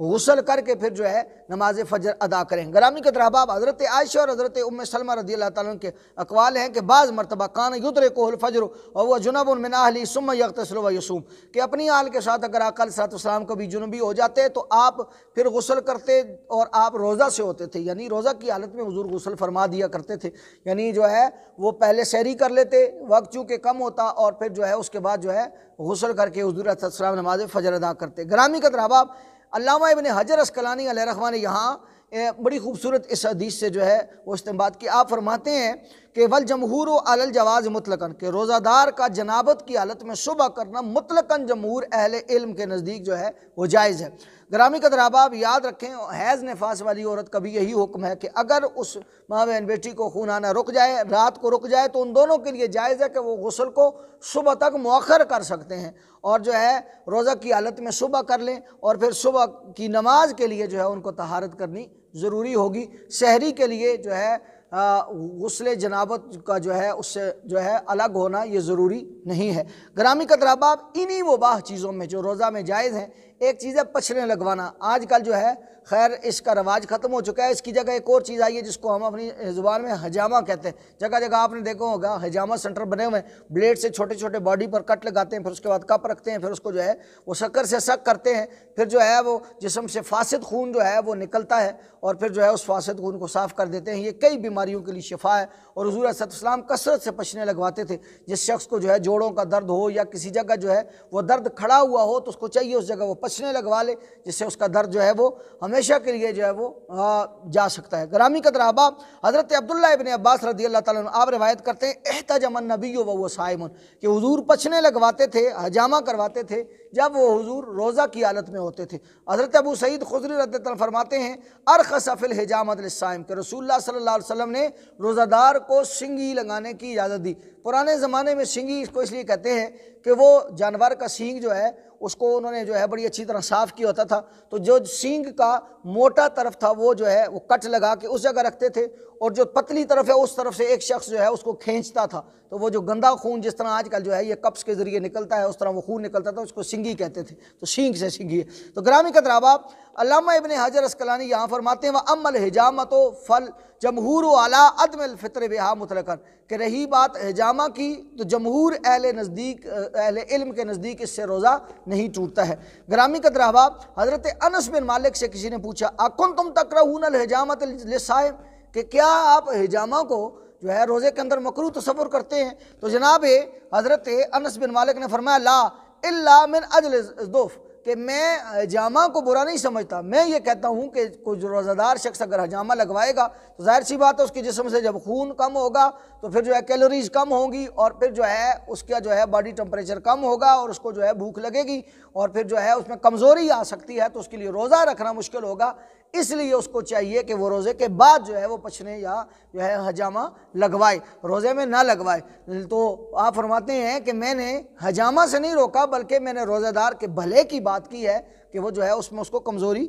غسل کر کے پھر جو ہے نماز فجر ادا کریں۔ گرامی کے احباب، حضرت عائشہ اور حضرت ام سلمہ رضی اللہ تعالیٰ عنہ کے اقوال ہیں کہ بعض مرتبہ کان یدرکہ الفجر وہو جنب من اہلہ ثم یغتسل ویصوم، کہ اپنی آل کے ساتھ اگر آقا علیہ الصلوۃ والسلام کبھی جنبی ہو جاتے تو آپ پھر غسل کرتے اور آپ روزہ سے ہوتے تھے، یعنی روزہ کی حالت میں حضور غسل فرما دیا کرتے تھے، یعنی جو ہے وہ پہلے سحری کر لیتے، وقت چونکہ کم ہوتا، اور پھر جو ہے اس کے بعد جو ہے غسل کر کے حضور علیہ الصلوۃ والسلام نماز فجر ادا کرتے۔ گرامی قدر احباب، علامہ ابن حجر عسقلانی علیہ رحمہ نے یہاں بڑی خوبصورت اس حدیث سے جو ہے وہ استنباط کی۔ آپ فرماتے ہیں کہ والجمہور علی الجواز مطلقاً، کہ روزہ دار کا جنابت کی حالت میں صبح کرنا مطلقاً جمہور اہل علم کے نزدیک جو ہے وہ جائز ہے۔ گرامی قدر احباب، یاد رکھیں حیض نفاس والی عورت کا بھی یہی حکم ہے کہ اگر اس ماں بہن بیٹی کو خون آنا رک جائے، رات کو رک جائے، تو ان دونوں کے لیے جائز ہے کہ وہ غسل کو صبح تک مؤخر کر سکتے ہیں، اور جو ہے روزہ کی حالت میں صبح کر لیں، اور پھر صبح کی نماز کے لیے جو ہے ان کو طہارت کرنی ضروری ہوگی۔ سحری کے لیے جو ہے غسل جنابت کا جو ہے اس سے جو ہے الگ ہونا یہ ضروری نہیں ہے۔ گرامی قدر احباب، انہی مباح چیزوں میں جو روزہ میں جائز ہیں، ایک چیز ہے پچھلے لگوانا۔ آج کل جو ہے خیر اس کا رواج ختم ہو چکا ہے، اس کی جگہ ایک اور چیز آئی ہے جس کو ہم اپنی زبان میں حجامہ کہتے ہیں۔ جگہ جگہ آپ نے دیکھا ہوگا حجامہ سینٹر بنے ہوئے ہیں، بلیڈ سے چھوٹے چھوٹے باڈی پر کٹ لگاتے ہیں، پھر اس کے بعد کپ رکھتے ہیں، پھر اس کو جو ہے وہ شکر سے سک کرتے ہیں، پھر جو ہے وہ جسم سے فاسد خون جو ہے وہ نکلتا ہے، اور پھر جو ہے اس فاسد خون کو صاف کر دیتے ہیں۔ یہ کئی بیماریوں کے لیے شفا ہے، اور حضور علیہ السلام کثرت سے پچھنے لگواتے تھے۔ جس شخص کو جو ہے جوڑوں کا درد ہو یا کسی جگہ جو ہے وہ درد کھڑا ہوا ہو تو اس کو چاہیے اس جگہ وہ پچھنے لگوا لے، جس سے اس کا درد جو ہے وہ ہمیشہ کے لیے جو ہے وہ جا سکتا ہے۔ گرامی قدر احباب، حضرت عبداللہ ابن عباس رضی اللہ تعالیٰ عنہ آپ روایت کرتے ہیں احتجم النبی وهو صائم، کہ حضور پچھنے لگواتے تھے، حجامہ کرواتے تھے جب وہ حضور روزہ کی حالت میں ہوتے تھے۔ حضرت ابو سعید خدری رضی اللہ عنہ فرماتے ہیں ارخص فی الحجامۃ للصائم، کہ رسول اللہ صلی اللہ علیہ وسلم نے روزہ دار کو سنگی لگانے کی اجازت دی۔ پرانے زمانے میں سنگی اس کو اس لیے کہتے ہیں کہ وہ جانور کا سینگ جو ہے اس کو انہوں نے جو ہے بڑی اچھی طرح صاف کیا ہوتا تھا، تو جو سینگ کا موٹا طرف تھا وہ جو ہے وہ کٹ لگا کے اس جگہ رکھتے تھے، اور جو پتلی طرف ہے اس طرف سے ایک شخص جو ہے اس کو کھینچتا تھا، تو وہ جو گندا خون جس طرح آج کل جو ہے یہ کپس کے ذریعے نکلتا ہے اس طرح وہ خون نکلتا تھا، اس کو سنگی کہتے تھے، تو سینگ سے سنگی ہے۔ تو گرامی قدر احباب، علامہ ابن حجر عسقلانی یہاں فرماتے ہیں وَأَمَّا الْحِجَامَةُ فَالْجَمْهُورُ عَلَىٰ عَدْمِ الْفِطْرِ بِهَا مُطْلَقًا، کہ رہی بات حجامہ کی تو جمہور اہل علم کے نزدیک اس سے روزہ نہیں ٹوٹتا ہے۔ گرامی قدر احباب، حضرت انس بن مالک سے کسی نے پوچھا اَكُنْتُمْ تَكْرَهُونَ الْحِجَامَةَ لِلصَّائِمِ، کہ کیا آپ حجامہ کو جو ہے روزے کے اندر مکروہ تصور کرتے ہیں؟ تو جناب حضرت انس بن مالک نے فرمایا لا الا من اجل الضعف، کہ میں حجامہ کو برا نہیں سمجھتا، میں یہ کہتا ہوں کہ کوئی روزہ دار شخص اگر حجامہ لگوائے گا تو ظاہر سی بات ہے اس کے جسم سے جب خون کم ہوگا تو پھر جو ہے کیلوریز کم ہوں گی، اور پھر جو ہے اس کا جو ہے باڈی ٹمپریچر کم ہوگا، اور اس کو جو ہے بھوک لگے گی، اور پھر جو ہے اس میں کمزوری آ سکتی ہے، تو اس کے لیے روزہ رکھنا مشکل ہوگا۔ اس لیے اس کو چاہیے کہ وہ روزے کے بعد جو ہے وہ پچھنے یا جو ہے حجامہ لگوائے، روزے میں نہ لگوائے۔ تو آپ فرماتے ہیں کہ میں نے حجامہ سے نہیں روکا، بلکہ میں نے روزہ دار کے بھلے کی بات کی ہے کہ وہ جو ہے اس میں اس کو کمزوری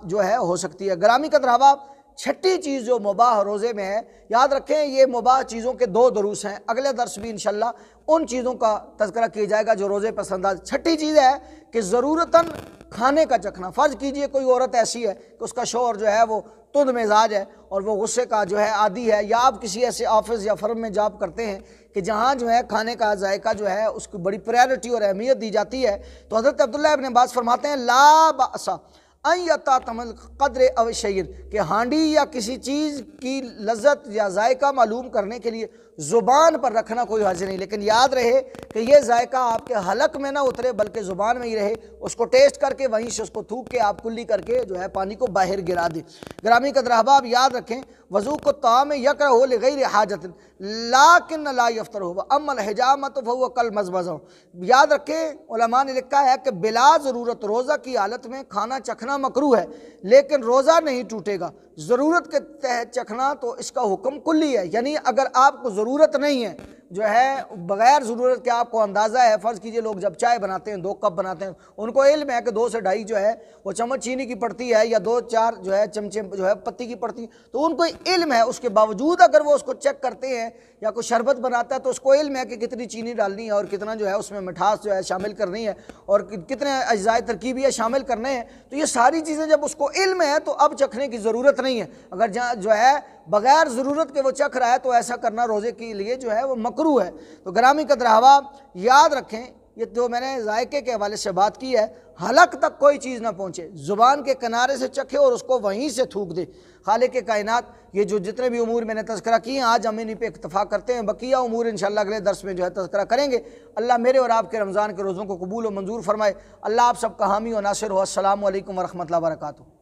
جو ہے ہو سکتی ہے۔ گرامی قدر احباب، چھٹی چیز جو مباح روزے میں ہے، یاد رکھیں یہ مباح چیزوں کے دو دروس ہیں، اگلے درس بھی انشاءاللہ ان چیزوں کا تذکرہ کیا جائے گا جو روزے پسند آج۔ چھٹی چیز ہے کہ ضرورتاً کھانے کا چکھنا۔ فرض کیجئے کوئی عورت ایسی ہے کہ اس کا شوہر جو ہے وہ تند مزاج ہے اور وہ غصے کا جو ہے عادی ہے، یا آپ کسی ایسے آفس یا فرم میں جاب کرتے ہیں کہ جہاں جو ہے کھانے کا ذائقہ جو ہے اس کو بڑی پریارٹی اور اہمیت دی جاتی ہے، تو حضرت عبداللہ ابن عباس فرماتے ہیں لا بأس ان یتعتم القدر او شیء، کہ ہانڈی یا کسی چیز کی لذت یا ذائقہ معلوم کرنے کے لیے زبان پر رکھنا کوئی حرج نہیں، لیکن یاد رہے کہ یہ ذائقہ آپ کے حلق میں نہ اترے بلکہ زبان میں ہی رہے، اس کو ٹیسٹ کر کے وہیں سے اس کو تھوک کے آپ کلی کر کے جو ہے پانی کو باہر گرا دیں۔ گرامی قدر احباب، یاد رکھیں وذوق الطعام یکرہ لغیر حاجت لیکن لا یفطرہ واما الحجامۃ فہو کالمضمضہ۔ یاد رکھیں علماء نے لکھا ہے کہ بلا ضرورت روزہ کی حالت میں کھانا چکھنا مکروہ ہے، لیکن روزہ نہیں ٹوٹے گا۔ ضرورت کے تحت چکھنا تو اس کا حکم کلی ہے، یعنی اگر آپ کو ضرورت نہیں ہے جو ہے بغیر ضرورت کے آپ کو اندازہ ہے، فرض کیجئے لوگ جب چائے بناتے ہیں 2 کپ بناتے ہیں، ان کو علم ہے کہ 2 سے 2.5 جو ہے وہ چمچ چینی کی پڑتی ہے یا 2-4 جو ہے چمچے جو ہے پتی کی پڑتی، تو ان کو علم ہے، اس کے باوجود اگر وہ اس کو چیک کرتے ہیں، یا کوئی شربت بناتا ہے تو اس کو علم ہے کہ کتنی چینی ڈالنی ہے اور کتنا جو ہے اس میں مٹھاس جو ہے شامل کرنی ہے اور کتنے اجزاء ترکیبیہ شامل کرنے ہیں، تو یہ ساری چیزیں جب اس کو علم ہے تو اب چکھنے کی ضرورت نہیں ہے۔ اگر جو ہے بغیر ضرورت کے وہ چکھ رہا ہے تو ایسا کرنا روزے کے لیے جو ہے وہ مکروہ ہے۔ تو گرامی قدر احباب یاد رکھیں، یہ جو میں نے ذائقے کے حوالے سے بات کی ہے، حلق تک کوئی چیز نہ پہنچے، زبان کے کنارے سے چکھے اور اس کو وہیں سے تھوک دے۔ خالق کائنات یہ جو جتنے بھی امور میں نے تذکرہ کیے ہیں آج ہم انہیں پہ اکتفا کرتے ہیں، بقیہ امور انشاءاللہ اگلے درس میں جو ہے تذکرہ کریں گے۔ اللہ میرے اور آپ کے رمضان کے روزوں کو قبول و منظور فرمائے۔ اللہ آپ سب کا حامی و ناصر ہو۔ السلام علیکم ورحمۃ اللہ وبرکاتہ۔